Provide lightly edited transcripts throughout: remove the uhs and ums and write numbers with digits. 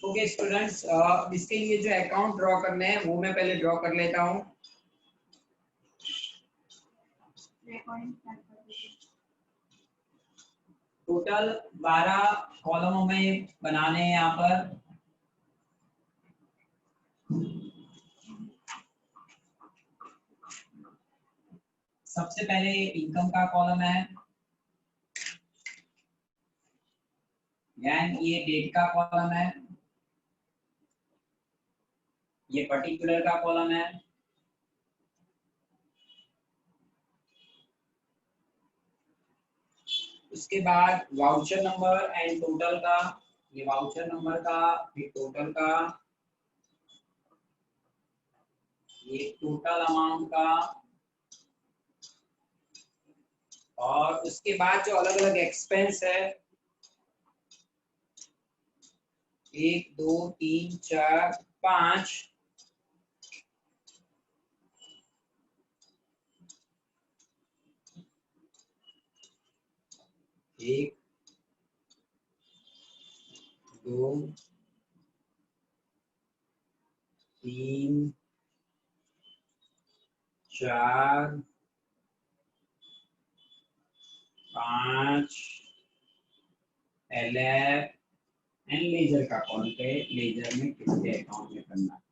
Okay students, इसके लिए जो अकाउंट ड्रॉ करने हैं वो मैं पहले ड्रॉ कर लेता हूँ। टोटल 12 कॉलमों में बनाने हैं यहाँ पर। सबसे पहले इनकम का कॉलम है, देन ये डेट का कॉलम है, ये पर्टिकुलर का कॉलम है, उसके बाद वाउचर नंबर एंड टोटल का, ये वाउचर नंबर का, फिर टोटल का, ये टोटल अमाउंट का, और उसके बाद जो अलग अलग एक्सपेंस है 1 2 3 4 5, एक 2 3 4 5 11 एंड लेजर का कॉलम पे, लेजर में किसके अकाउंट में करना है।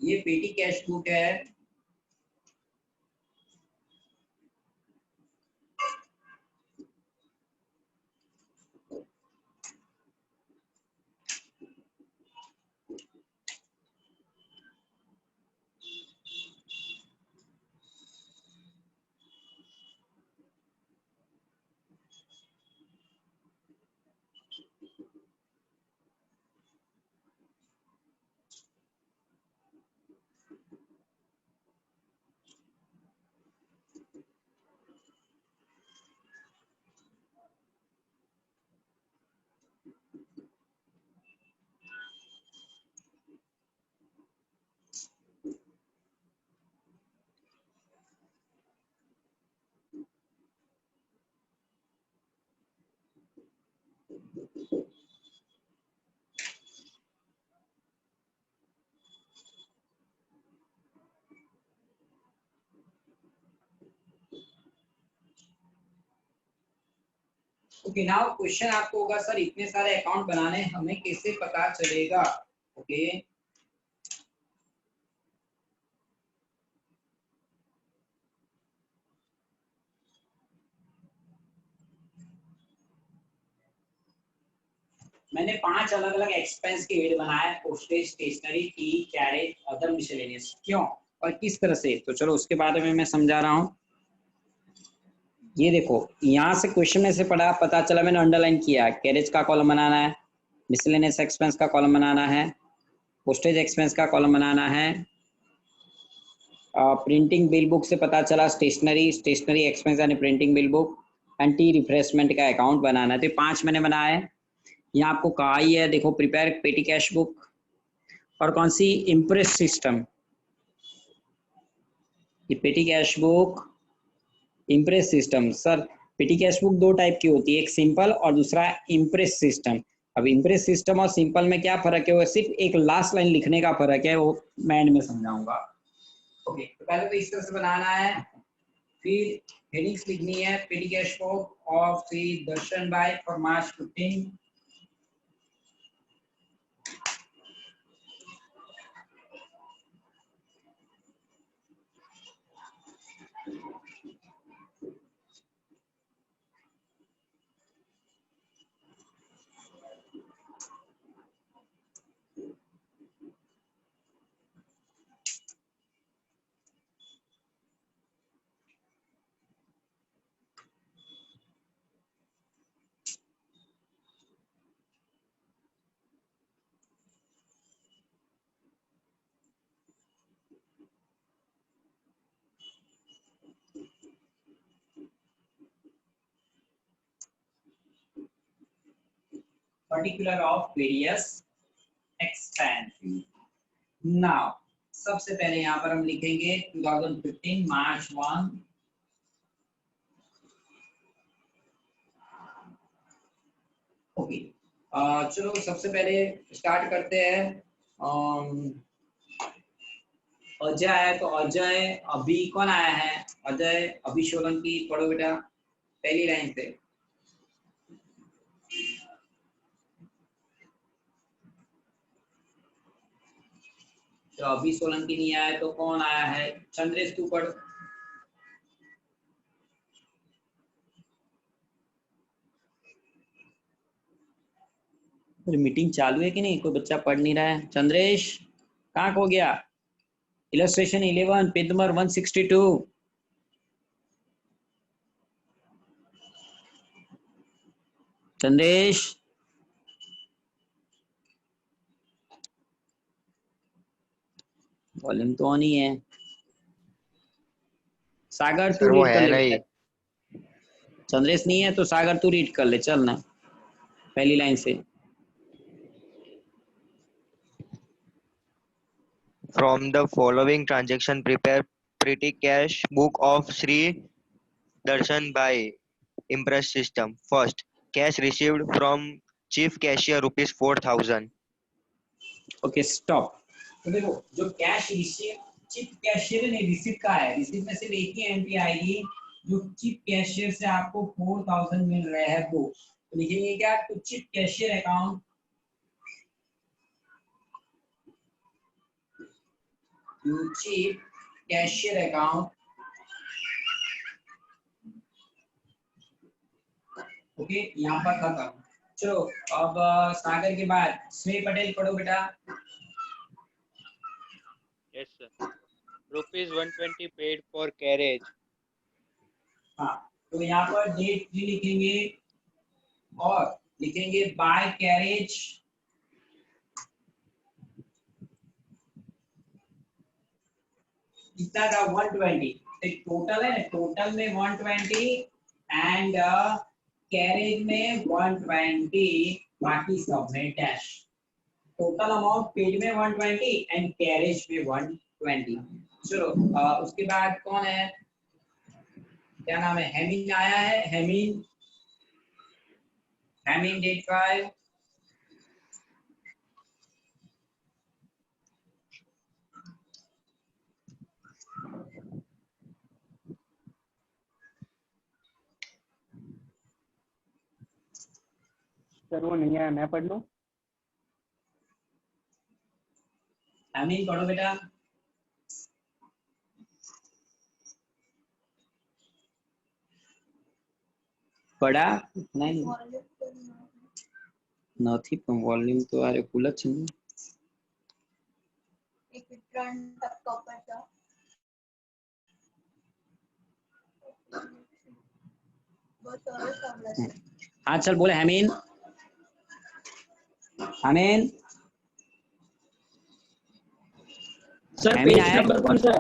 ये पेटी कैश बुक है, ओके। नाउ क्वेश्चन आपको होगा सर इतने सारे अकाउंट बनाने हमें कैसे पता चलेगा। ओके मैंने 5 अलग अलग एक्सपेंस के हेड बनाए, पोस्टेज, स्टेशनरी, फी, कैरेज, अदर मिसलेनियस। क्यों और किस तरह से, तो चलो उसके बारे में मैं समझा रहा हूँ। ये देखो यहाँ से क्वेश्चन में से पढ़ा पता चला, मैंने अंडरलाइन किया, कैरेज का कॉलम बनाना है, मिसलेनियस एक्सपेंस का कॉलम बनाना है, पोस्टेज एक्सपेंस का कॉलम बनाना है, प्रिंटिंग बिल बुक से पता चला स्टेशनरी एक्सपेंस यानी printing bill book, anti refreshment का अकाउंट बनाना है। तो 5 मैंने बनाए। यहाँ आपको कहा ही है, देखो प्रिपेयर पेटी कैश बुक, और कौन सी, इम्प्रेस सिस्टम। ये petty cash book imprest system. Sir petty cash book 2 type की होती है, एक सिंपल और दूसरा इम्प्रेस सिस्टम। अब इम्प्रेस सिस्टम और सिंपल में क्या फर्क है, वो सिर्फ एक लास्ट लाइन लिखने का फर्क है, वो मैं एंड में समझाऊंगा। ओके तो पहले तो इस तरह से बनाना है, फिर हेडिंग्स लिखनी है पेटी कैश बुक, और फिर Darshan by for March 15। particular of various expenses. Now सबसे पहले यहाँ पर हम लिखेंगे 2015 मार्च 1। ओके, चलो सबसे पहले स्टार्ट करते हैं। अजय आया, तो अजय अभी कौन आया है? अजय अभी सोलंकी, पढ़ो बेटा पहली लाइन से। तो अभी सोलंकी नहीं आया तो कौन आया है? चंद्रेश तू पढ़। मीटिंग चालू है कि नहीं? कोई बच्चा पढ़ नहीं रहा है। चंद्रेश कहाँ खो गया? Illustration 11 page number 162। Chandresh volume तो ऑन ही है। सागर तू रीड कर ले। चंद्रेश नहीं है तो सागर तू रीड कर ले, चल ना पहली लाइन से। From the following transaction, prepare petty cash book of Sri Darshan by Impress System. First, cash received from chief cashier rupees 4,000. Okay stop. तो देखो जो कैश रिसीव चीफ कैशियर ने रिसीव का है, रिसीव में सिर्फ एक ही एंट्री आएगी जो चीफ कैशियर से आपको 4000 मिल रहे हैं वो। तो लिखेंगे क्या? तो chief cashier account, chief cashier account. Okay, यहाँ पर खत्म। चलो अब सागर के बाद स्नेह पटेल पढ़ो बेटा। Yes, sir. Rupees 120 paid for carriage. हाँ, तो यहाँ पर डेट भी लिखेंगे और लिखेंगे बाय कैरेज। कितना था? 120। एक टोटल है ना, टोटल में 120 एंड कैरेज में 120, बाकी सब में डैश। टोटल अमाउंट पेड में 120 एंड कैरेज में 120। चलो उसके बाद कौन है? क्या नाम है? हेमिन आया है। हेमिन, हेमिन डेट 5। सर वो नहीं आया, मैं पढ़ लूं? हेमिन पढ़ो बेटा। पढ़ा नहीं? નથી પણ વોલ્યુમ તો આરે ફૂલ જ છે ને। एक 3% ऊपर का। बहुत सारे सामने से। हाँ चल बोले हेमिन। हेमिन सर पेज नंबर कौन सा है?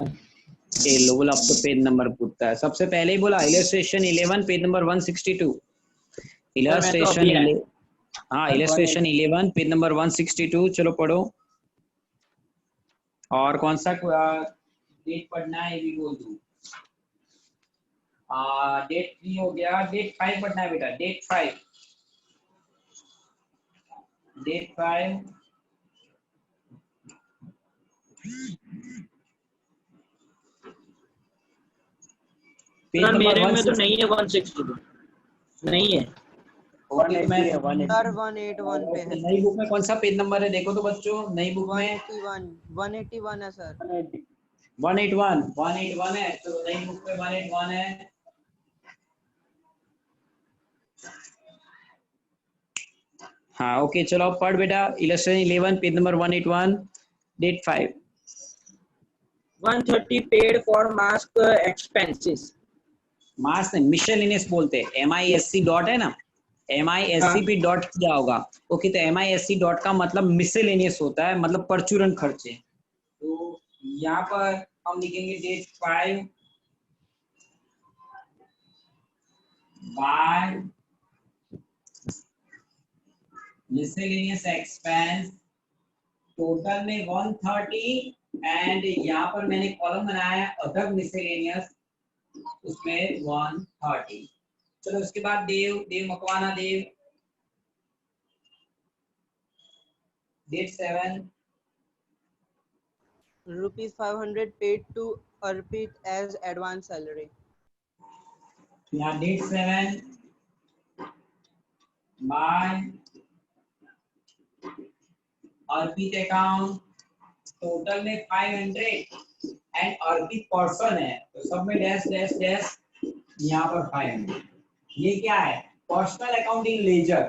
ए लो बोला, अब तो पेज नंबर पूछता है। सबसे पहले ही बोला इलस्ट्रेशन 11 पेज नंबर 162। इलस्ट्रेशन हाँ इलस्ट्रेशन 11 पेज नंबर 162। चलो पढ़ो। और कौन सा डेट पढ़ना है ये भी बोल दूं। डेट 3 हो गया, डेट 5 पढ़ना है बेटा। डेट 5, डेट 5 पेज नंबर मेरे में तो नहीं है 162, नहीं है। 181 पे है। नई बुक में कौन सा पेज नंबर है देखो तो बच्चों। नई बुक में 181 है सर। 181 है। तो नई बुक में 181 है। हाँ ओके चलो अब पढ़ बेटा। Illustration 11 page number 181 date 5। 130 paid for mask expenses. मास ने मिशेलिनियस बोलते हैं। MISC डॉट है ना, MISC पे डॉट किया होगा। ओके तो MISC डॉट का मतलब मिसलेनियस होता है, मतलब परचूरन खर्चे। तो यहाँ पर हम लिखेंगे date 5 by miscellaneous expense total में 130 एंड यहाँ पर मैंने कॉलम बनाया है अदर मिसलेनियस, उसमें 130। चलो उसके बाद देव Makwana date 7 Rupees 500 paid to Arpit as advance salary. यहाँ डेट 7 बाय अर्पित अकाउंट टोटल में 500 एंड अर्पित पर्सन है तो सब में डैश डैश डैश यहाँ पर 500। ये क्या है? Personal accounting ledger.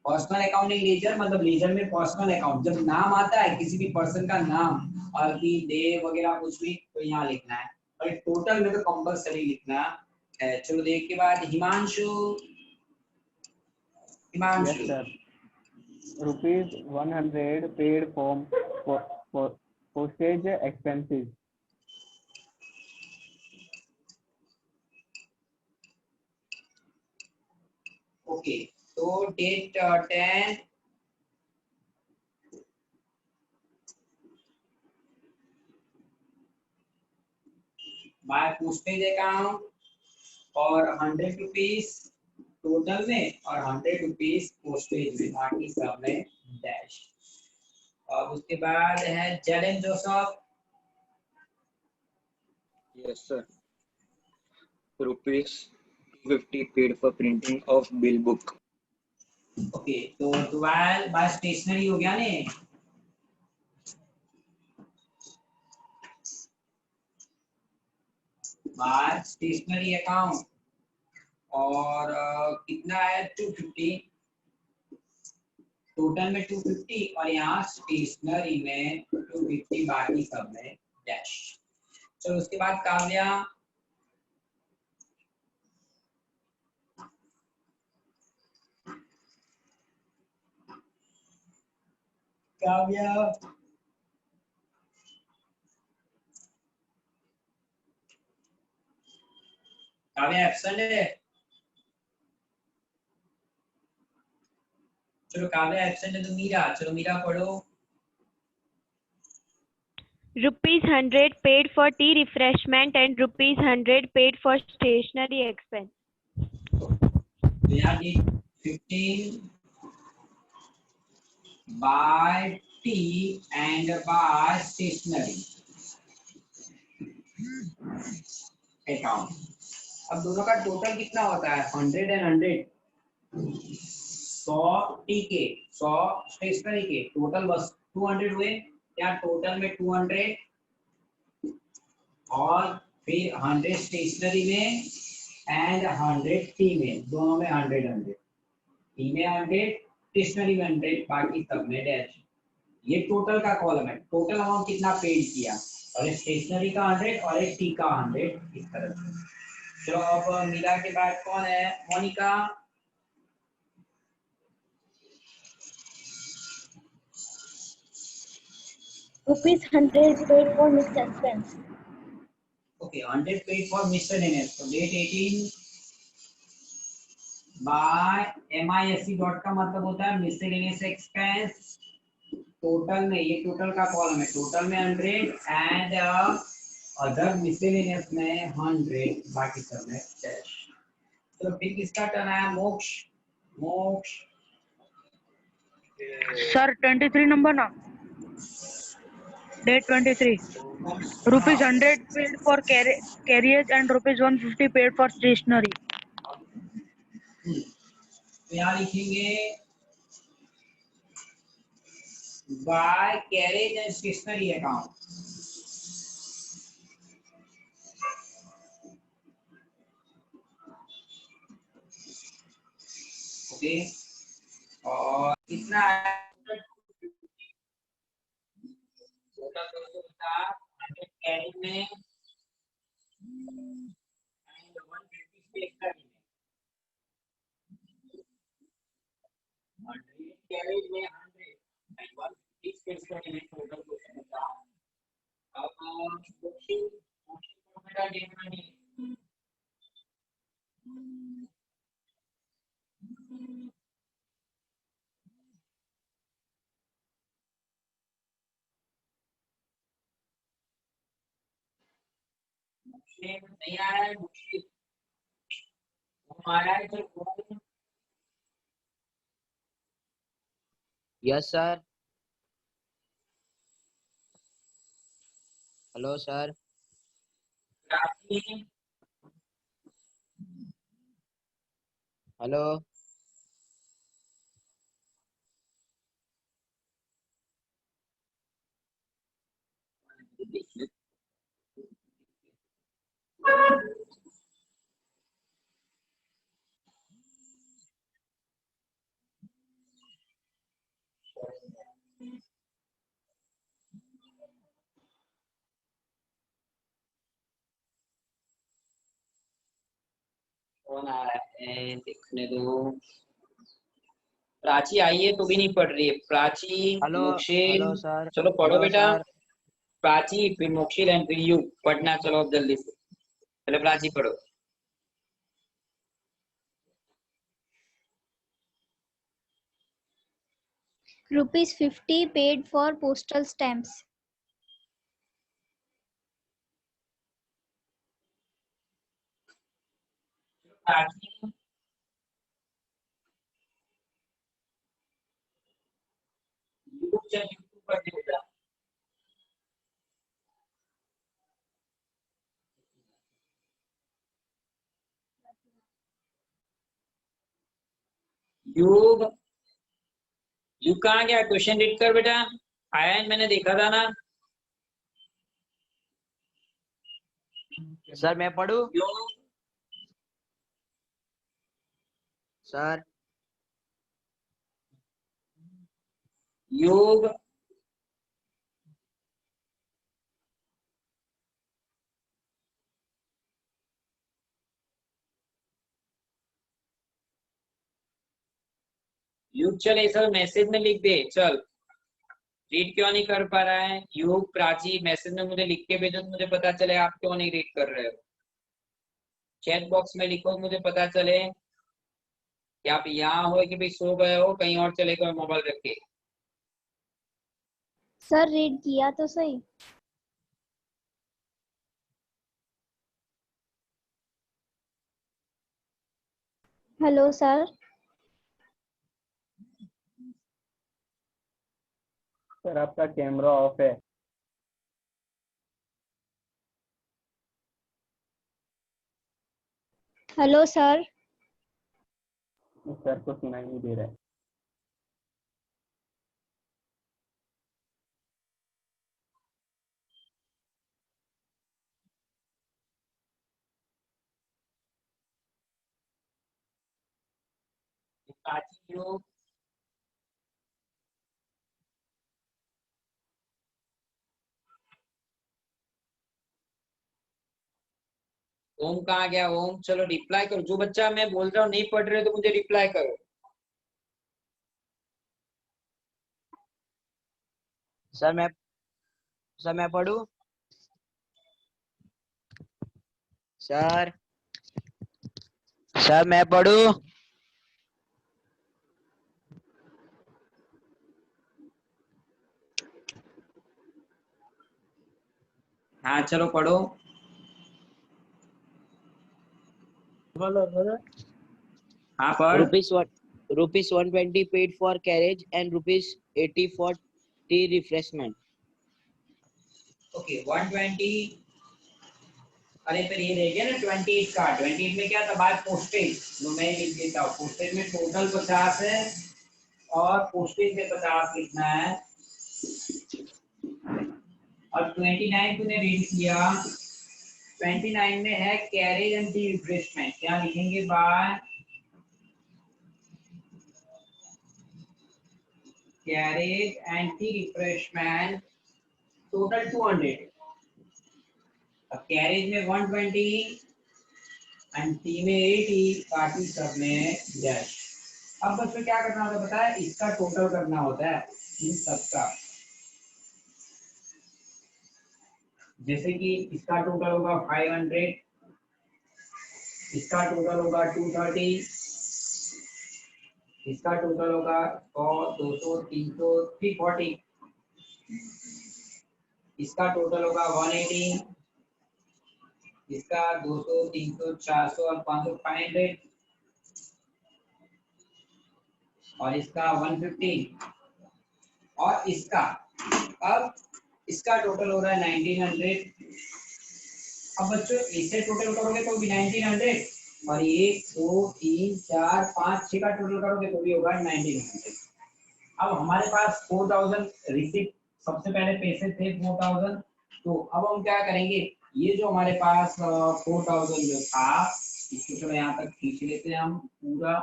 Personal accounting ledger मतलब लेजर में पर्सनल अकाउंट, जब नाम आता है किसी भी पर्सन का नाम अर्पित देव वगैरह कुछ भी तो यहाँ लिखना है, और टोटल में तो कंपलसरी लिखना है। चलो देख के बाद Himanshu Yes, sir. Rupees 100 paid for postage expenses. Okay तो डेट 10 बाय पोस्टेज अकाउंट और 100 रुपीज टोटल में और 100 रुपीज पोस्टेज में, बाकी सब में डैश। और उसके बाद है जेलन Joseph. Yes, sir. Rupees 250 paid for printing of bill book. Okay तो 12 बाय स्टेशनरी हो गया ने, बाय स्टेशनरी अकाउंट और कितना है 250 टोटल में 250 और यहाँ स्टेशनरी में 250 बाकी सब में डैश। चलो उसके बाद काव्या काव्या काव्या एब्सेंट है। चलो काव्या एब्सेंट है तो मीरा, चलो मीरा पढ़ो। Rupees 100 paid for tea refreshment and rupees 100 paid for stationery expense. तो यहाँ 15 by tea and by stationery account. अब दोनों का टोटल कितना होता है? 100 एंड 100, 100 टी के 100 स्टेशनरी के, टोटल बस 200 हुए। या टोटल में 200 और फिर 100 स्टेशनरी में एंड 100 टी में, दोनों में 100 100, टी में 100 स्टेशनरी में 100 बाकी सब में डैश। ये टोटल का कॉलम है, टोटल अमाउंट कितना पेड किया, और स्टेशनरी का 100 और एक टी का 100 इस तरह से। चलो अब मीरा के बाद कौन है? Monika. Rupees 100 paid for mixed expense. Okay, 100 paid for miscellaneous. So date 18 by MISC dot का मतलब होता है miscellaneous expense। टोटल में, ये टोटल का कॉलम है, टोटल में 100 एंड अदर miscellaneous में 100 बाकी सब में डैश। तो फिर किसका टर्न आया? मोक्ष। मोक्ष सर 23 नंबर ना, date 23। Rupees 100 paid for carriage and rupees 150 paid for stationery. तो यहाँ लिखेंगे by carriage and stationery account. Okay और कितना है? कैरेज में एंड 150 स्टेशनरी में, 100 कैरेज में 100 एंड 150 स्टेशनरी में टोटल क्वेश्चन था। अब क्वेश्चन फॉर्मूला देखना है। नहीं आया है मुश्किल आया है तो yes sir. Hello sir. Hello. कौन आ रहा है देखने दो। प्राची आई है तो भी नहीं पढ़ रही है। Prachi, hello. Mokshil, hello sir. चलो पढ़ो हेलो बेटा। सर। प्राची फिर मोक्षिल एंड फिर यू पढ़ना। चलो अब जल्दी से चलो प्राची पढ़ो। ₹50 paid for postal stamps. Prachi you चल यू पढ़ दे बेटा। युग यू कहाँ गया? क्वेश्चन रीड कर बेटा। आया है मैंने देखा था ना। सर मैं पढ़ूं? युग सर युग युग चल ये सब मैसेज में लिख दे। चल रीड क्यों नहीं कर पा रहा है? युग प्राची मैसेज में मुझे लिख के भेजो तो मुझे पता चले आप क्यों नहीं रीड कर रहे हो। चैट बॉक्स में लिखो मुझे पता चले कि आप यहाँ हो कि भाई सो गए हो कहीं और चले गए मोबाइल रख के। सर रीड किया तो सही। Hello sir. सर आपका कैमरा ऑफ है। Hello sir. सर को सुनाई नहीं दे रहा है। प्राची युग ओम कहाँ गया? ओम चलो रिप्लाई करो। जो बच्चा मैं बोल रहा हूँ नहीं पढ़ रहे तो मुझे रिप्लाई करो। सर मैं पढ़ूं? सर सर मैं पढ़ूं? हाँ चलो पढ़ो। हाँ पढ़। Rupees 120 paid for carriage and rupees 80 for tea refreshment. Okay 120। अरे फिर ये रह गया ना 28 का। 28 में क्या था? बात पोस्टेज। तो मैं लिख देता हूँ पोस्टेज में टोटल 50 है और पोस्टेज में 50 लिखना है। और 29 तूने रीड किया। 29 में है कैरेज एंड टी रिफ्रेशमेंट। क्या लिखेंगे? By carriage and tea refreshment total 200। अब कैरेज में 120 एंड टी में 80 बाकी सब में डैश। अब बच्चों क्या करना होता है पता है? इसका टोटल करना होता है इन सबका। जैसे कि इसका टोटल होगा 500, इसका टोटल होगा 230, इसका टोटल होगा 100, 200, 300, 340, इसका टोटल होगा 180, इसका 200, 300, 400 और 500, 500 और इसका 150 और इसका, अब इसका टोटल हो रहा है 1900। अब बच्चों इसे टोटल करोगे तो भी 1900 और 1 2 3 4 5 6 का टोटल करोगे तो भी होगा 1900। अब हमारे पास 4000 रिसीट सबसे पहले पैसे थे 4000, तो अब हम क्या करेंगे, ये जो हमारे पास 4000 जो था इसको चलो यहाँ तक खींच लेते हैं हम पूरा,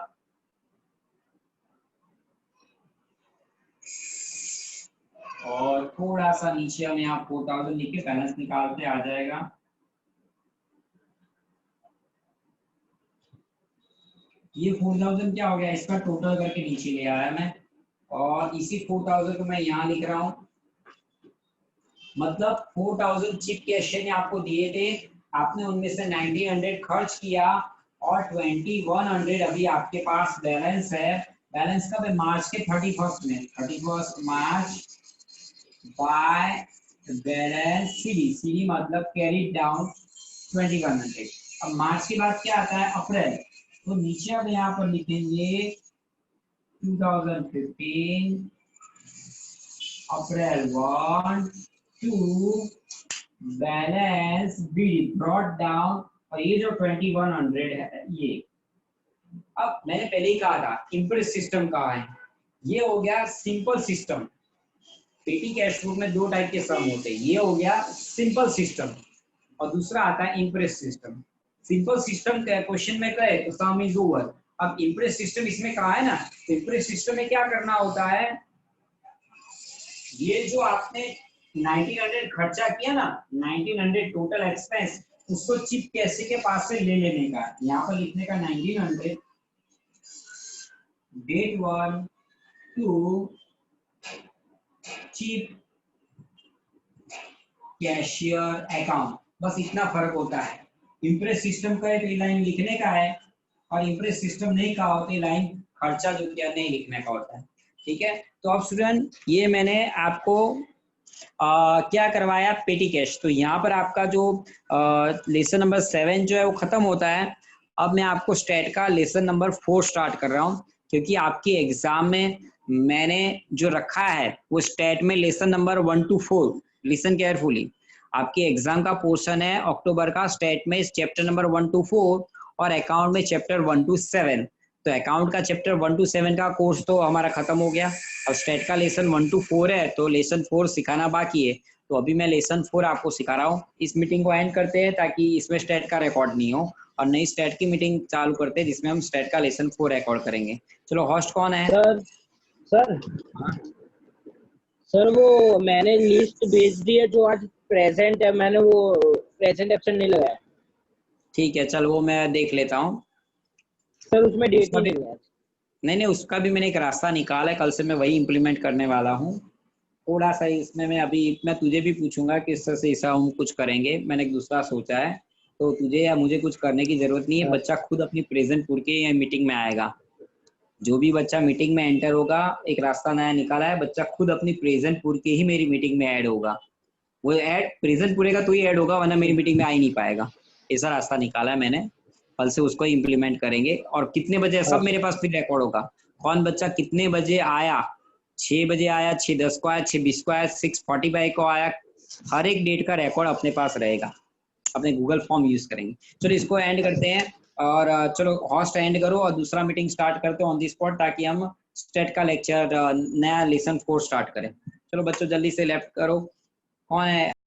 और थोड़ा सा नीचे हम यहाँ 4000 लिख के बैलेंस निकालते आ जाएगा। ये 4000 क्या हो गया, इसका टोटल करके नीचे ले आया मैं, और इसी 4000 को मैं यहाँ लिख रहा हूँ। मतलब 4000 चिप कैशियर ने आपको दिए थे, आपने उनमें से 1900 खर्च किया और 2100 अभी आपके पास बैलेंस है। बैलेंस कब है, मार्च के 31 में, 31 मार्च बाय बैलेंस सीडी, सीडी मतलब कैरी डाउन 2100। अब मार्च के बाद क्या आता है, अप्रैल, तो नीचे अब यहाँ पर लिखेंगे 2015 अप्रैल 1 2 बैलेंस बी ब्रॉट डाउन, और ये जो 2100 है ये, अब मैंने पहले ही कहा था इम्प्रेस सिस्टम कहा है, ये हो गया सिंपल सिस्टम। पेटी कैश बुक में दो टाइप के सम होते हैं, ये हो गया सिंपल सिस्टम और दूसरा आता है इम्प्रेस सिस्टम। सिंपल सिस्टम का क्वेश्चन में कहे तो सम इज ओवर। अब इम्प्रेस सिस्टम इसमें कहा है ना, तो इम्प्रेस सिस्टम में क्या करना होता है, ये जो आपने 1900 खर्चा किया ना, 1900 टोटल एक्सपेंस, उसको चिप कैसे के पास से ले लेने का, यहाँ पर लिखने का 1900 डेट 1 2 चिप कैशियर अकाउंट, बस इतना फर्क होता है। इम्प्रेस सिस्टम का एक लाइन लिखने का है और इम्प्रेस सिस्टम नहीं कहा होता, लाइन खर्चा जो किया नहीं लिखने का होता है। ठीक है, तो अब स्टूडेंट ये मैंने आपको क्या करवाया, पेटी कैश। तो यहाँ पर आपका जो लेसन नंबर 7 जो है वो खत्म होता है। अब मैं आपको स्टेट का लेसन नंबर 4 स्टार्ट कर रहा हूँ, क्योंकि आपके एग्जाम में मैंने जो रखा है वो स्टेट में lesson number 1 to 4, listen carefully, आपके एग्जाम का पोर्शन है अक्टूबर का, स्टेट में चैप्टर नंबर 1 to 4 और अकाउंट में चैप्टर 1 to 7। तो अकाउंट का चैप्टर 1 to 7 का कोर्स तो हमारा खत्म हो गया। अब स्टेट का लेसन 1 to 4 है, तो लेसन 4 सिखाना बाकी है, तो अभी मैं लेसन 4 आपको सिखा रहा हूँ। इस मीटिंग को एंड करते हैं ताकि इसमें स्टेट का रिकॉर्ड नहीं हो, और नई स्टेट की मीटिंग चालू करते हैं जिसमें हम स्टेट का लेसन 4 रिकॉर्ड करेंगे। चलो होस्ट कौन है? सर वो मैंने लिस्ट भेज दी है जो आज प्रेजेंट है, मैंने वो प्रेजेंट एब्सेंट नहीं लगाया। ठीक है, चल वो मैं देख लेता हूँ। सर उसमें डेट नहीं है। नहीं, उसका भी मैंने एक रास्ता निकाला है, कल से मैं वही इम्प्लीमेंट करने वाला हूँ। थोड़ा सा इसमें मैं तुझे भी पूछूंगा किस तरह से ऐसा हम कुछ करेंगे, मैंने एक दूसरा सोचा है, तो तुझे या मुझे कुछ करने की जरूरत नहीं है। बच्चा खुद अपनी प्रेजेंट पूर के मीटिंग में आएगा। जो भी बच्चा मीटिंग में एंटर होगा, एक रास्ता नया निकाला है, बच्चा खुद अपनी प्रेजेंट पूर के ही मेरी मीटिंग में ऐड होगा। वो ऐड प्रेजेंट पूरे का तो ही ऐड होगा, वरना मेरी मीटिंग में आ ही नहीं पाएगा। ऐसा रास्ता निकाला है मैंने, कल से उसको इम्प्लीमेंट करेंगे। और कितने बजे सब मेरे पास फिर रिकॉर्ड होगा, कौन बच्चा कितने बजे आया, 6 बजे आया, 6:10 को आया, 6:20 को आया, 6:45 को आया, हर एक डेट का रिकॉर्ड अपने पास रहेगा। अपने गूगल फॉर्म यूज करेंगे। चलो इसको एंड करते हैं, और चलो होस्ट एंड करो और दूसरा मीटिंग स्टार्ट करते हैं ऑन दी स्पॉट, ताकि हम स्टेट का लेक्चर नया लेसन 4 स्टार्ट करें। चलो बच्चों जल्दी से लेफ्ट करो। कौन है?